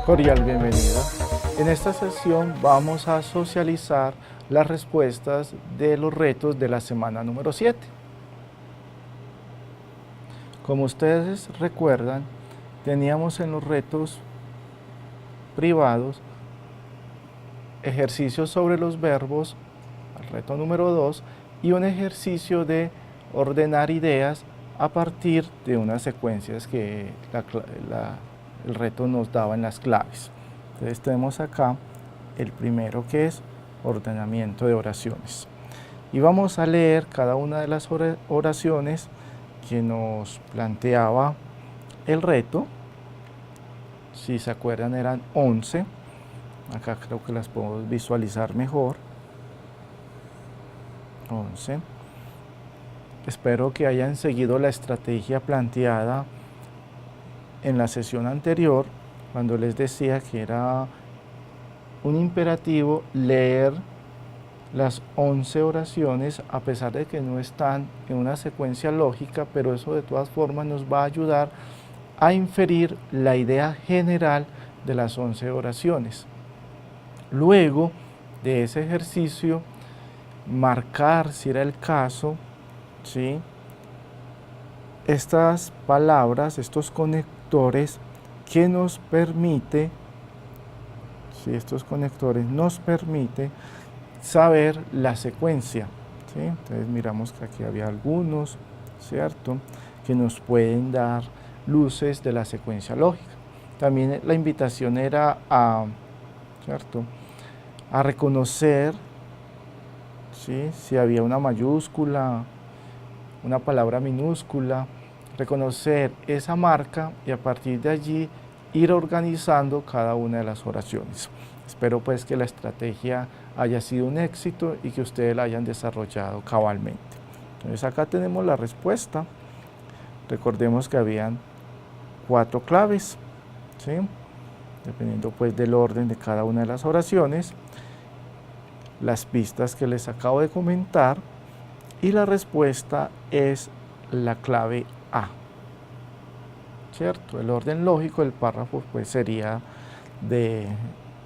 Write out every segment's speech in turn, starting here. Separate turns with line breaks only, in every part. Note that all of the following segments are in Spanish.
Cordial bienvenida. En esta sesión vamos a socializar las respuestas de los retos de la semana número 7. Como ustedes recuerdan, teníamos en los retos privados ejercicios sobre los verbos, el reto número 2, y un ejercicio de ordenar ideas a partir de unas secuencias que el reto nos daba en las claves. Entonces tenemos acá el primero, que es ordenamiento de oraciones. Y vamos a leer cada una de las oraciones que nos planteaba el reto. Si se acuerdan, eran 11. Acá creo que las podemos visualizar mejor. 11. Espero que hayan seguido la estrategia planteada en la sesión anterior, cuando les decía que era un imperativo leer las 11 oraciones, a pesar de que no están en una secuencia lógica, pero eso de todas formas nos va a ayudar a inferir la idea general de las 11 oraciones. Luego de ese ejercicio, marcar, si era el caso, ¿sí?, estas palabras, estos conectores que nos permite, ¿sí?, estos conectores nos permite saber la secuencia, ¿sí? Entonces miramos que aquí había algunos, ¿cierto?, que nos pueden dar luces de la secuencia lógica. También la invitación era ¿cierto?, a reconocer, ¿sí?, si había una mayúscula, una palabra minúscula, reconocer esa marca y a partir de allí ir organizando cada una de las oraciones. Espero pues que la estrategia haya sido un éxito y que ustedes la hayan desarrollado cabalmente. Entonces acá tenemos la respuesta. Recordemos que habían 4 claves, ¿sí?, dependiendo pues del orden de cada una de las oraciones, las pistas que les acabo de comentar, y la respuesta es la clave A, ¿cierto? El orden lógico del párrafo pues sería de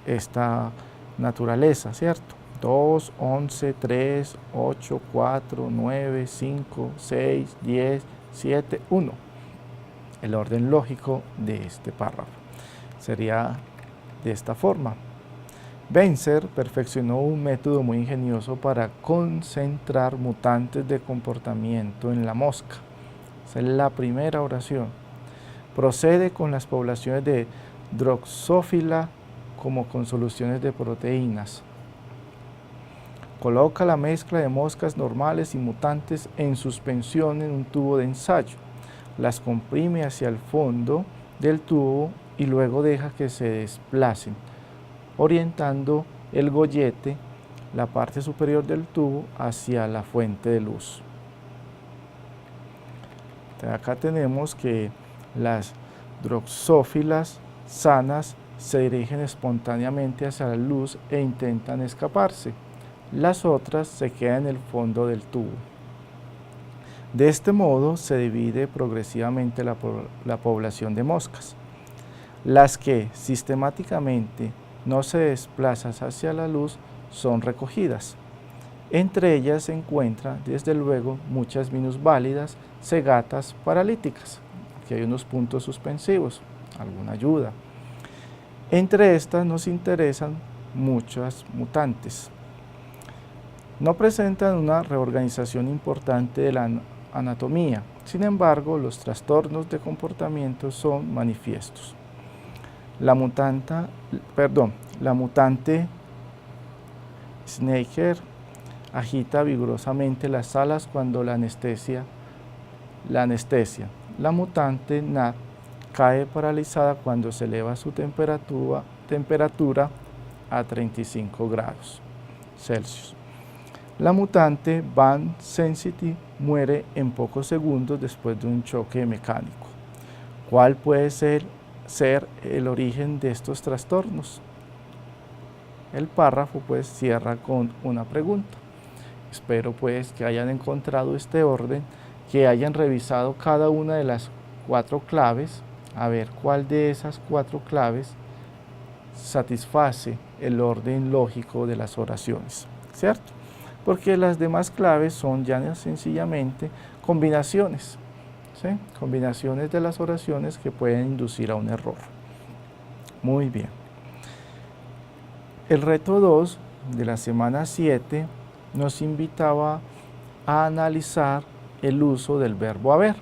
esta naturaleza, ¿cierto? 2, 11, 3, 8, 4, 9, 5, 6, 10, 7, 1. El orden lógico de este párrafo sería de esta forma. Benzer perfeccionó un método muy ingenioso para concentrar mutantes de comportamiento en la mosca. Esa es la primera oración. Procede con las poblaciones de Drosophila como con soluciones de proteínas. Coloca la mezcla de moscas normales y mutantes en suspensión en un tubo de ensayo. Las comprime hacia el fondo del tubo y luego deja que se desplacen, orientando el gollete, la parte superior del tubo, hacia la fuente de luz. Entonces acá tenemos que las drosófilas sanas se dirigen espontáneamente hacia la luz e intentan escaparse. Las otras se quedan en el fondo del tubo. De este modo se divide progresivamente la población de moscas. Las que sistemáticamente no se desplazan hacia la luz son recogidas. Entre ellas se encuentran, desde luego, muchas minusválidas, cegatas, paralíticas. Aquí hay unos puntos suspensivos, alguna ayuda. Entre estas nos interesan muchas mutantes. No presentan una reorganización importante de la anatomía, sin embargo, los trastornos de comportamiento son manifiestos. La mutante Snaker agita vigorosamente las alas cuando la anestesia. La mutante Nat cae paralizada cuando se eleva su temperatura a 35 grados Celsius. La mutante Van Sensity muere en pocos segundos después de un choque mecánico. ¿Cuál puede ser el origen de estos trastornos? El párrafo pues cierra con una pregunta. Espero pues que hayan encontrado este orden, que hayan revisado cada una de las 4 claves, a ver cuál de esas 4 claves satisface el orden lógico de las oraciones, ¿cierto? Porque las demás claves son ya sencillamente combinaciones, ¿sí? Combinaciones de las oraciones que pueden inducir a un error. Muy bien. El reto 2 de la semana 7 nos invitaba a analizar el uso del verbo haber.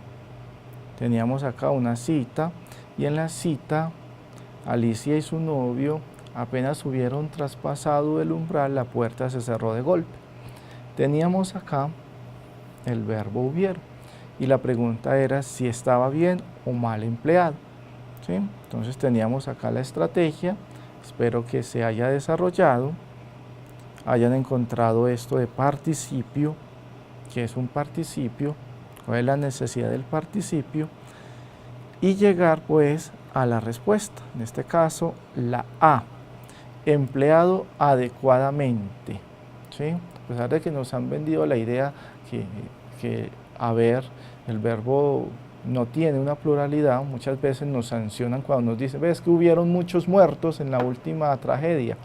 Teníamos acá una cita y en la cita Alicia y su novio apenas hubieron traspasado el umbral, la puerta se cerró de golpe. Teníamos acá el verbo hubieron y la pregunta era si estaba bien o mal empleado, ¿sí? Entonces teníamos acá la estrategia, espero que se haya desarrollado, hayan encontrado esto de participio, que es un participio, cuál es la necesidad del participio, y llegar pues a la respuesta, en este caso la A, empleado adecuadamente, ¿sí? A pesar de que nos han vendido la idea que haber, el verbo no tiene una pluralidad, muchas veces nos sancionan cuando nos dicen, ves que hubieron muchos muertos en la última tragedia,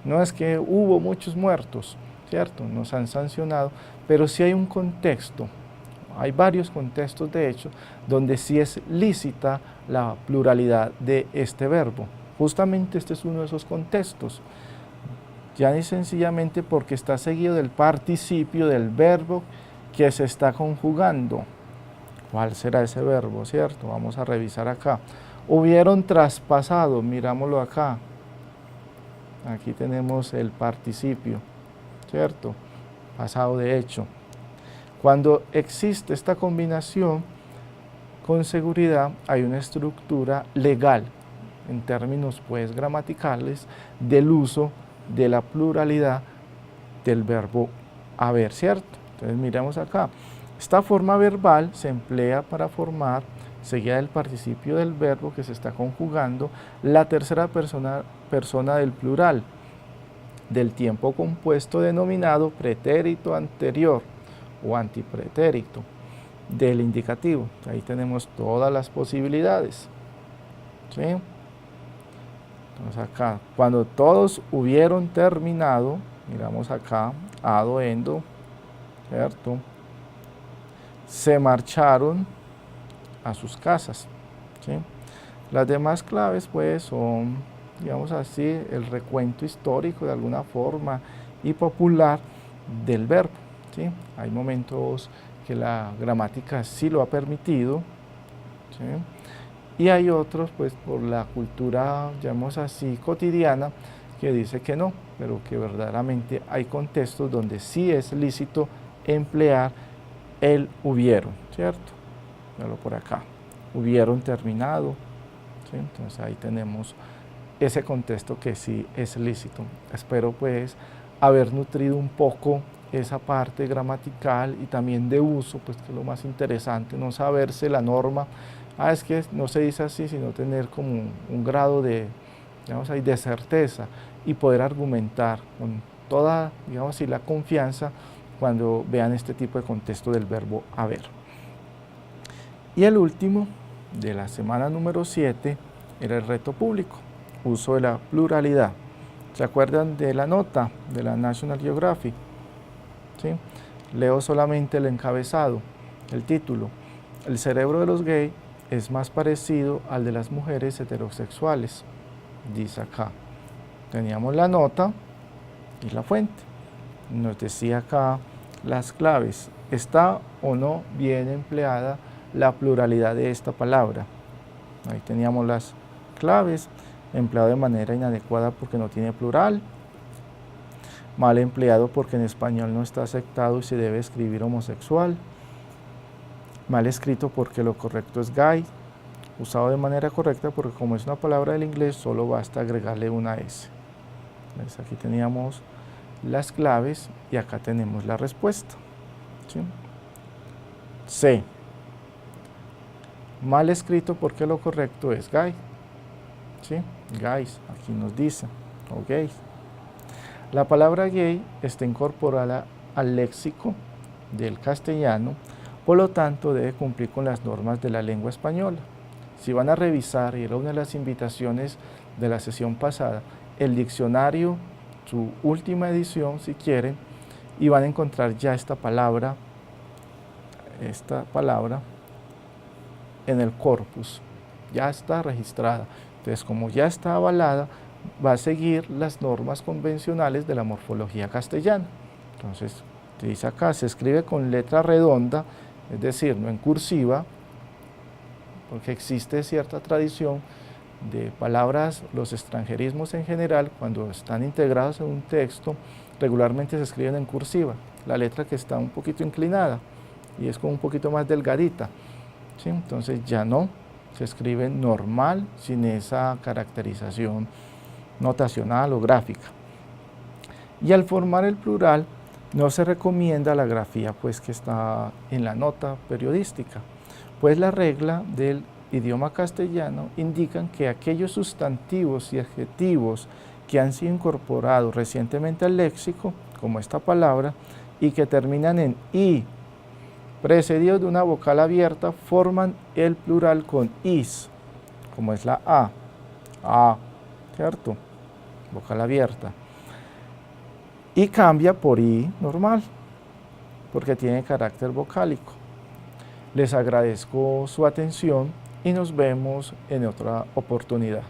no es que hubo muchos muertos, ¿cierto? Nos han sancionado, pero sí hay un contexto, hay varios contextos de hecho, donde sí es lícita la pluralidad de este verbo. Justamente este es uno de esos contextos, ya ni sencillamente porque está seguido del participio del verbo que se está conjugando. ¿Cuál será ese verbo, cierto? Vamos a revisar acá. Hubieron traspasado, mirámoslo acá. Aquí tenemos el participio, ¿cierto? Pasado de hecho. Cuando existe esta combinación, con seguridad hay una estructura legal, en términos pues gramaticales, del uso de la pluralidad del verbo haber, ¿cierto? Entonces miremos acá. Esta forma verbal se emplea para formar, seguida del participio del verbo que se está conjugando, la tercera persona del plural, del tiempo compuesto denominado pretérito anterior o antipretérito, del indicativo. Ahí tenemos todas las posibilidades, ¿sí? Entonces acá, cuando todos hubieron terminado, miramos acá, ado, endo, ¿cierto? Se marcharon a sus casas, ¿sí? Las demás claves pues son, digamos así, el recuento histórico de alguna forma y popular del verbo, ¿sí? Hay momentos que la gramática sí lo ha permitido, ¿sí? Y hay otros, pues por la cultura, llamemos así, cotidiana, que dice que no, pero que verdaderamente hay contextos donde sí es lícito emplear el hubieron, ¿cierto? Véalo por acá, hubieron terminado, ¿sí? Entonces ahí tenemos ese contexto que sí es lícito. Espero pues haber nutrido un poco esa parte gramatical y también de uso, pues que es lo más interesante, no saberse la norma, es que no se dice así, sino tener como un grado de, digamos ahí, de certeza y poder argumentar con toda, digamos así, la confianza cuando vean este tipo de contexto del verbo haber. Y el último, de la semana número 7, era el reto público, uso de la pluralidad. ¿Se acuerdan de la nota de la National Geographic? ¿Sí? Leo solamente el encabezado, el título. El cerebro de los gays es más parecido al de las mujeres heterosexuales, dice acá. Teníamos la nota y la fuente. Nos decía acá las claves. ¿Está o no bien empleada la pluralidad de esta palabra? Ahí teníamos las claves. Empleado de manera inadecuada porque no tiene plural. Mal empleado porque en español no está aceptado y se debe escribir homosexual. Mal escrito porque lo correcto es gay. Usado de manera correcta porque como es una palabra del inglés solo basta agregarle una S. Entonces aquí teníamos las claves y acá tenemos la respuesta, ¿sí? C. Mal escrito porque lo correcto es gay, ¿sí? Gays, aquí nos dice, o gays. La palabra gay está incorporada al léxico del castellano, por lo tanto debe cumplir con las normas de la lengua española. Si van a revisar, y era una de las invitaciones de la sesión pasada el diccionario, su última edición si quieren, y van a encontrar ya esta palabra en el corpus, ya está registrada. Entonces, como ya está avalada, va a seguir las normas convencionales de la morfología castellana. Entonces, dice acá, se escribe con letra redonda, es decir, no en cursiva, porque existe cierta tradición de palabras, los extranjerismos en general, cuando están integrados en un texto, regularmente se escriben en cursiva, la letra que está un poquito inclinada y es como un poquito más delgadita, ¿sí? Entonces ya no, se escribe normal, sin esa caracterización notacional o gráfica. Y al formar el plural, no se recomienda la grafía pues que está en la nota periodística, pues la regla del idioma castellano indican que aquellos sustantivos y adjetivos que han sido incorporados recientemente al léxico, como esta palabra, y que terminan en i, precedidos de una vocal abierta, forman el plural con is, como es la a, ¿cierto? Vocal abierta. Y cambia por i normal, porque tiene carácter vocálico. Les agradezco su atención y nos vemos en otra oportunidad.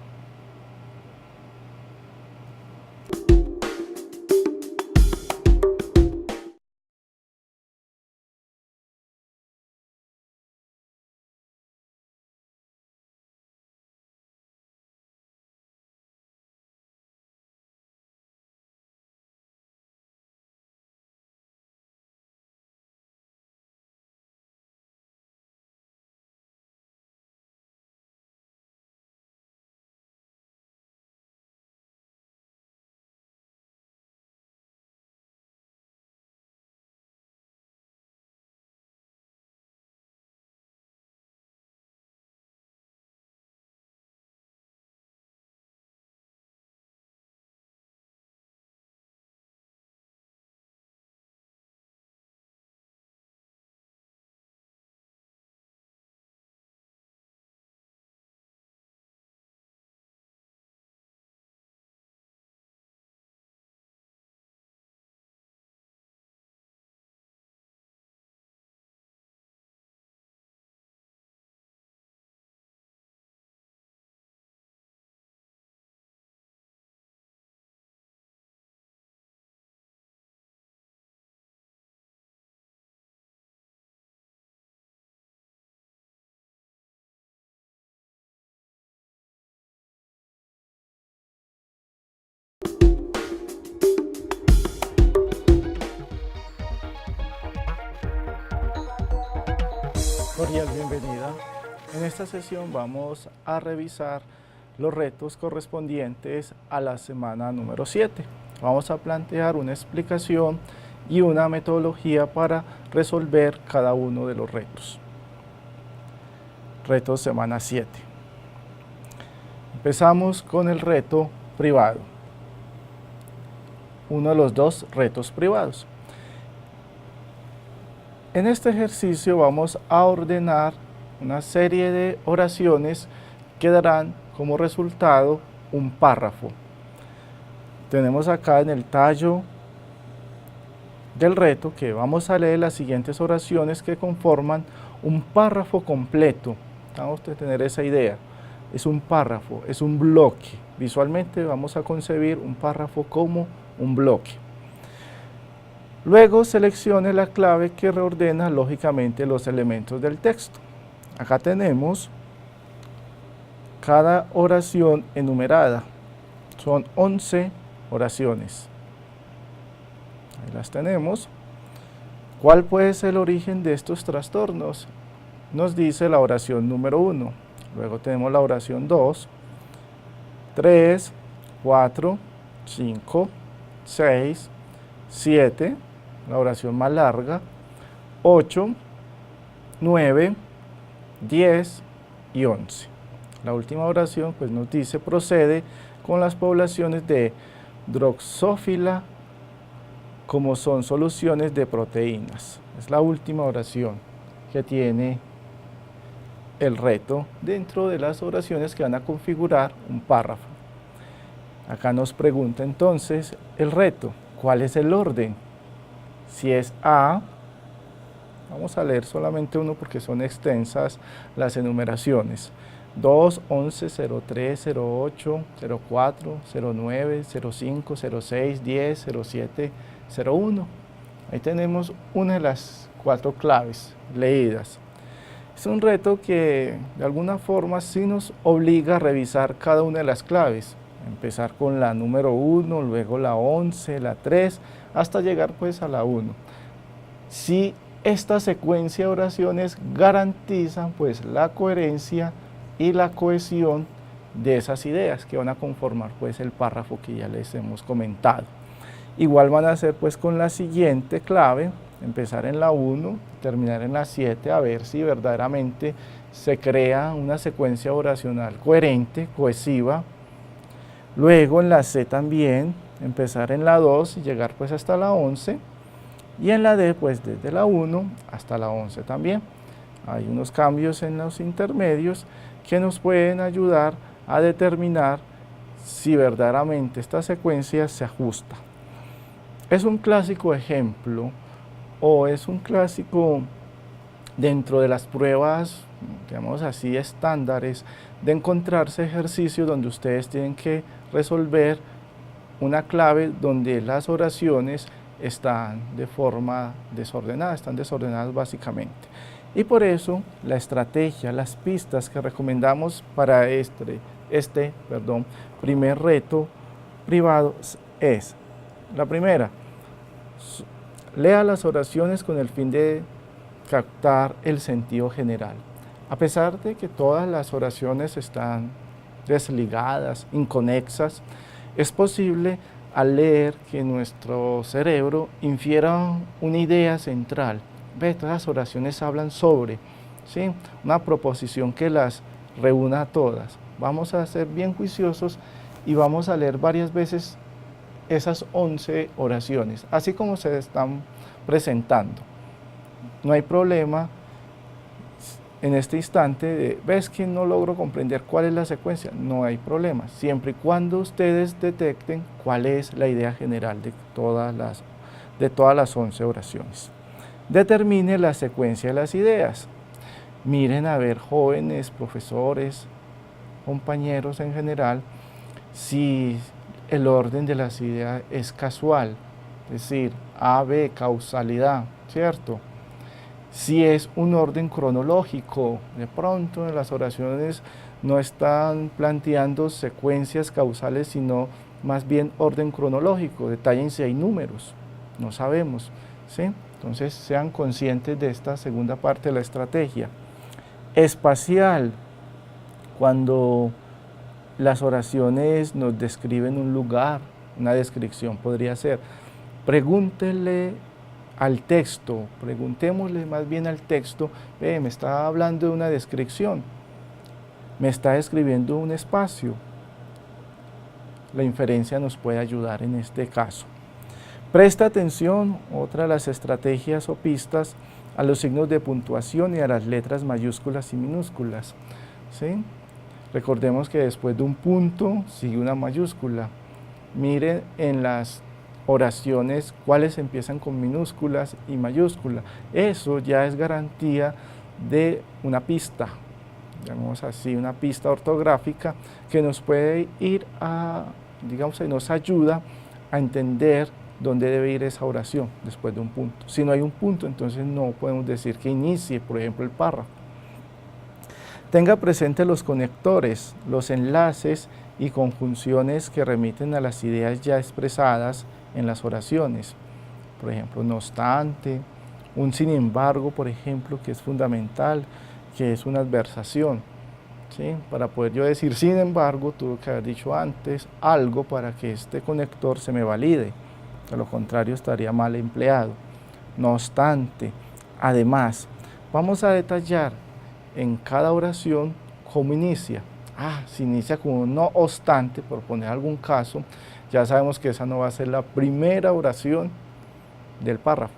Cordial bienvenida. En esta sesión vamos a revisar los retos correspondientes a la semana número 7. Vamos a plantear una explicación y una metodología para resolver cada uno de los retos. Reto semana 7. Empezamos con el reto privado. Uno de los dos retos privados. En este ejercicio vamos a ordenar una serie de oraciones que darán como resultado un párrafo. Tenemos acá en el tallo del reto que vamos a leer las siguientes oraciones que conforman un párrafo completo. Vamos a tener esa idea. Es un párrafo, es un bloque. Visualmente vamos a concebir un párrafo como un bloque. Luego seleccione la clave que reordena lógicamente los elementos del texto. Acá tenemos cada oración enumerada. Son 11 oraciones. Ahí las tenemos. ¿Cuál puede ser el origen de estos trastornos? Nos dice la oración número 1. Luego tenemos la oración 2, 3, 4, 5, 6, 7, la oración más larga, 8, 9, 10 y 11. La última oración pues nos dice procede con las poblaciones de Drosophila como son soluciones de proteínas. Es la última oración que tiene el reto dentro de las oraciones que van a configurar un párrafo. Acá nos pregunta entonces el reto, ¿cuál es el orden? Si es A, vamos a leer solamente uno porque son extensas las enumeraciones. 2, 11, 03, 08, 04, 09, 05, 06, 10, 07, 01. Ahí tenemos una de las 4 claves leídas. Es un reto que de alguna forma sí nos obliga a revisar cada una de las claves. Empezar con la número 1, luego la 11, la 3, hasta llegar pues a la 1. Si esta secuencia de oraciones garantizan pues la coherencia y la cohesión de esas ideas que van a conformar pues el párrafo que ya les hemos comentado. Igual van a hacer pues con la siguiente clave, empezar en la 1, terminar en la 7, a ver si verdaderamente se crea una secuencia oracional coherente, cohesiva. Luego en la C también, empezar en la 2 y llegar pues hasta la 11. Y en la D pues desde la 1 hasta la 11 también. Hay unos cambios en los intermedios que nos pueden ayudar a determinar si verdaderamente esta secuencia se ajusta. Es un clásico ejemplo o es un clásico dentro de las pruebas, digamos así, estándares, de encontrarse ejercicios donde ustedes tienen que resolver una clave donde las oraciones están de forma desordenada, están desordenadas básicamente. Y por eso la estrategia, las pistas que recomendamos para este primer reto privado es: la primera, lea las oraciones con el fin de captar el sentido general. A pesar de que todas las oraciones están desligadas, inconexas, es posible al leer que nuestro cerebro infiera una idea central. Ve, todas las oraciones hablan sobre, ¿sí?, una proposición que las reúna a todas. Vamos a ser bien juiciosos y vamos a leer varias veces esas 11 oraciones, así como se están presentando. No hay problema en este instante de, ves que no logro comprender cuál es la secuencia, no hay problema, siempre y cuando ustedes detecten cuál es la idea general de todas las 11 oraciones. Determine la secuencia de las ideas. Miren a ver, jóvenes, profesores, compañeros en general, si el orden de las ideas es casual, es decir, A, B, causalidad, ¿cierto? Si es un orden cronológico, de pronto en las oraciones no están planteando secuencias causales, sino más bien orden cronológico, detallen si hay números, no sabemos, ¿sí? Entonces sean conscientes de esta segunda parte de la estrategia. Espacial, cuando las oraciones nos describen un lugar, una descripción podría ser, pregúntele al texto, preguntémosle más bien al texto, me está hablando de una descripción, me está describiendo un espacio. La inferencia nos puede ayudar en este caso. Presta atención, otra de las estrategias o pistas, a los signos de puntuación y a las letras mayúsculas y minúsculas, ¿sí? Recordemos que después de un punto sigue una mayúscula. Miren en las oraciones cuáles empiezan con minúsculas y mayúsculas. Eso ya es garantía de una pista, digamos así, una pista ortográfica que nos puede ir a, digamos, nos ayuda a entender dónde debe ir esa oración después de un punto. Si no hay un punto, entonces no podemos decir que inicie, por ejemplo, el párrafo. Tenga presente los conectores, los enlaces y conjunciones que remiten a las ideas ya expresadas en las oraciones. Por ejemplo, no obstante, un sin embargo, por ejemplo, que es fundamental, que es una adversación, ¿sí? Para poder yo decir sin embargo, tuve que haber dicho antes algo para que este conector se me valide. De lo contrario, estaría mal empleado. No obstante, además, vamos a detallar en cada oración cómo inicia. Si inicia con un no obstante, por poner algún caso, ya sabemos que esa no va a ser la primera oración del párrafo,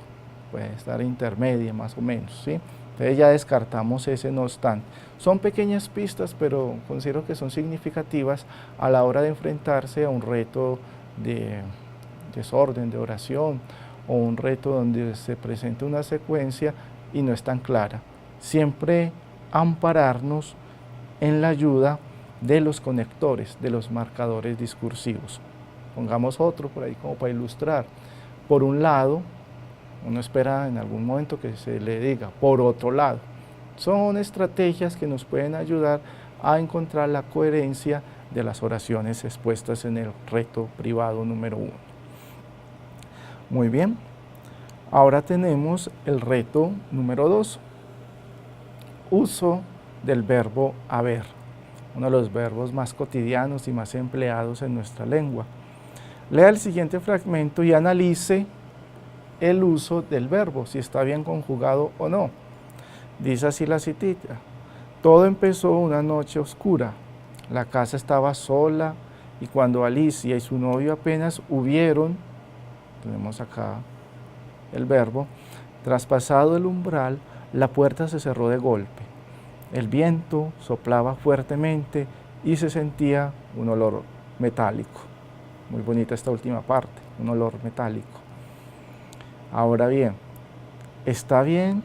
puede estar intermedia más o menos, ¿sí? Entonces ya descartamos ese no obstante. Son pequeñas pistas, pero considero que son significativas a la hora de enfrentarse a un reto de desorden, de oración, o un reto donde se presenta una secuencia y no es tan clara. Siempre ampararnos en la ayuda de los conectores, de los marcadores discursivos. Pongamos otro por ahí como para ilustrar. Por un lado, uno espera en algún momento que se le diga, por otro lado. Son estrategias que nos pueden ayudar a encontrar la coherencia de las oraciones expuestas en el reto privado número 1. Muy bien, ahora tenemos el reto número 2. Uso del verbo haber, uno de los verbos más cotidianos y más empleados en nuestra lengua. Lea el siguiente fragmento y analice el uso del verbo, si está bien conjugado o no. Dice así la citita: todo empezó una noche oscura, la casa estaba sola y cuando Alicia y su novio apenas hubieron, tenemos acá el verbo, traspasado el umbral, la puerta se cerró de golpe. El viento soplaba fuertemente y se sentía un olor metálico. Muy bonita esta última parte, un olor metálico. Ahora bien, ¿está bien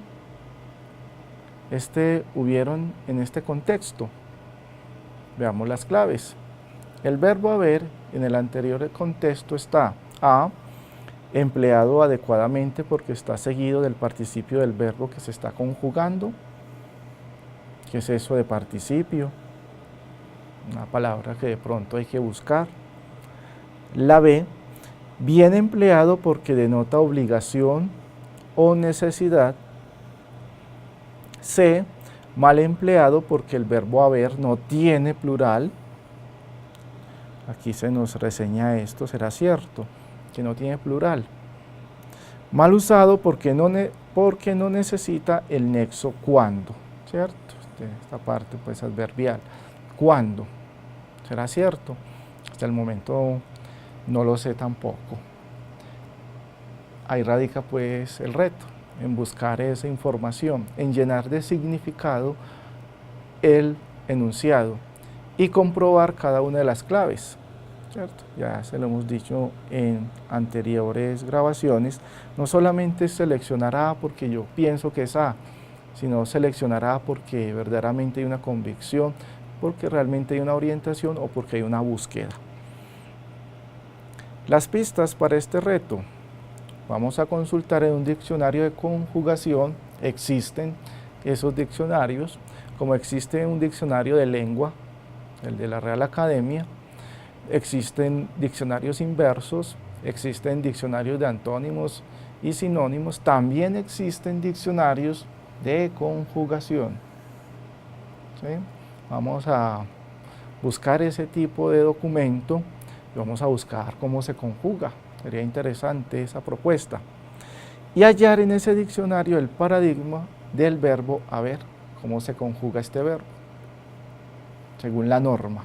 hubieron en este contexto? Veamos las claves. El verbo haber en el anterior contexto está A, empleado adecuadamente porque está seguido del participio del verbo que se está conjugando. ¿Qué es eso de participio? Una palabra que de pronto hay que buscar. La B, bien empleado porque denota obligación o necesidad. C, mal empleado porque el verbo haber no tiene plural. Aquí se nos reseña esto, será cierto, que no tiene plural. Mal usado porque no necesita el nexo cuando, ¿cierto? Esta parte pues adverbial. ¿Cuándo? ¿Será cierto? Hasta el momento no lo sé tampoco. Ahí radica pues el reto, en buscar esa información, en llenar de significado el enunciado y comprobar cada una de las claves, ¿cierto? Ya se lo hemos dicho en anteriores grabaciones, no solamente seleccionar A porque yo pienso que es A, sino seleccionar A porque verdaderamente hay una convicción, porque realmente hay una orientación o porque hay una búsqueda. Las pistas para este reto: vamos a consultar en un diccionario de conjugación. Existen esos diccionarios, como existe un diccionario de lengua, el de la Real Academia, existen diccionarios inversos, existen diccionarios de antónimos y sinónimos, también existen diccionarios de conjugación. ¿Sí? Vamos a buscar ese tipo de documento y vamos a buscar cómo se conjuga. Sería interesante esa propuesta. Y hallar en ese diccionario el paradigma del verbo haber, cómo se conjuga este verbo, según la norma.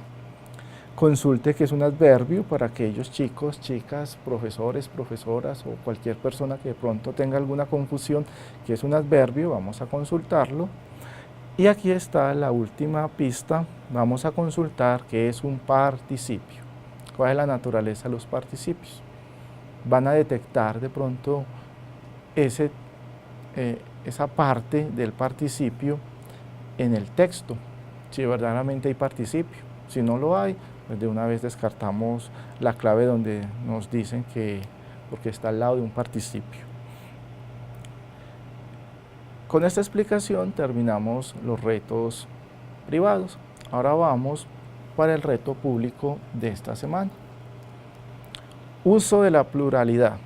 Consulte qué es un adverbio para aquellos chicos, chicas, profesores, profesoras o cualquier persona que de pronto tenga alguna confusión, qué es un adverbio, vamos a consultarlo. Y aquí está la última pista, vamos a consultar qué es un participio. ¿Cuál es la naturaleza de los participios? Van a detectar de pronto esa parte del participio en el texto, si verdaderamente hay participio. Si no lo hay, pues de una vez descartamos la clave donde nos dicen que porque está al lado de un participio. Con esta explicación terminamos los retos privados. Ahora vamos para el reto público de esta semana. Uso de la pluralidad.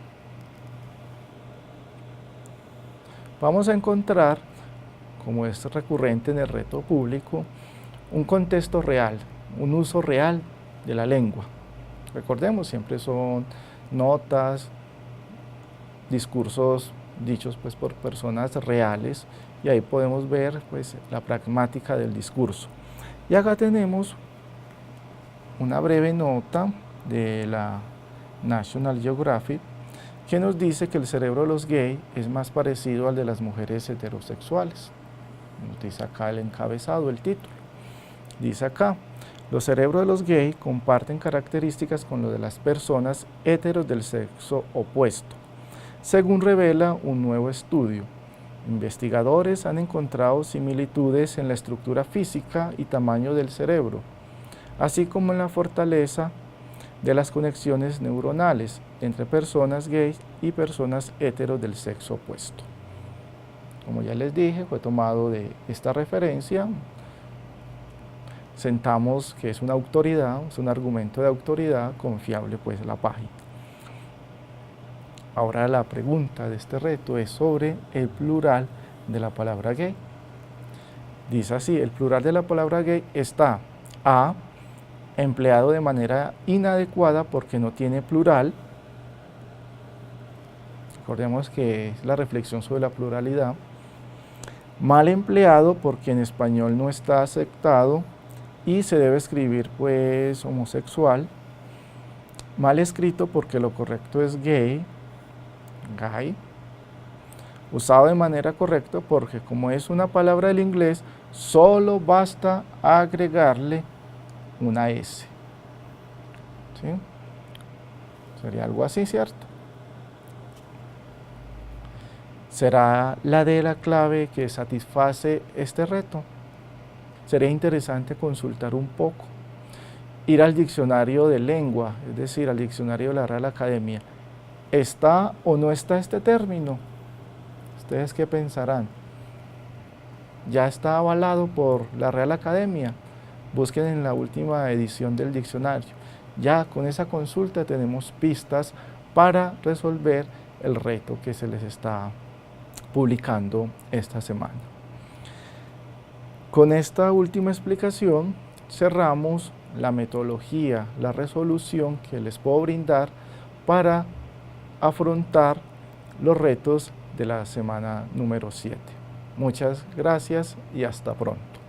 Vamos a encontrar, como es recurrente en el reto público, un contexto real, un uso real de la lengua. Recordemos, siempre son notas, discursos dichos pues por personas reales, y ahí podemos ver pues la pragmática del discurso. Y acá tenemos una breve nota de la National Geographic que nos dice que el cerebro de los gays es más parecido al de las mujeres heterosexuales. Nos dice acá el encabezado, el título. Dice acá, los cerebros de los gays comparten características con los de las personas heteros del sexo opuesto, según revela un nuevo estudio. Investigadores han encontrado similitudes en la estructura física y tamaño del cerebro, así como en la fortaleza de las conexiones neuronales entre personas gays y personas heteros del sexo opuesto. Como ya les dije, fue tomado de esta referencia. Sentamos que es una autoridad, es un argumento de autoridad confiable, pues, la página. Ahora la pregunta de este reto es sobre el plural de la palabra gay. Dice así, el plural de la palabra gay está A, empleado de manera inadecuada porque no tiene plural. Recordemos que es la reflexión sobre la pluralidad. Mal empleado porque en español no está aceptado y se debe escribir pues homosexual. Mal escrito porque lo correcto es gay. Usado de manera correcta porque como es una palabra del inglés, solo basta agregarle una S. ¿Sí? Sería algo así, ¿cierto? ¿Será la D la clave que satisface este reto? Sería interesante consultar un poco, ir al diccionario de lengua, es decir, al diccionario de la Real Academia. ¿Está o no está este término? ¿Ustedes qué pensarán? ¿Ya está avalado por la Real Academia? Busquen en la última edición del diccionario. Ya con esa consulta tenemos pistas para resolver el reto que se les está publicando esta semana. Con esta última explicación cerramos la metodología, la resolución que les puedo brindar para afrontar los retos de la semana número 7. Muchas gracias y hasta pronto.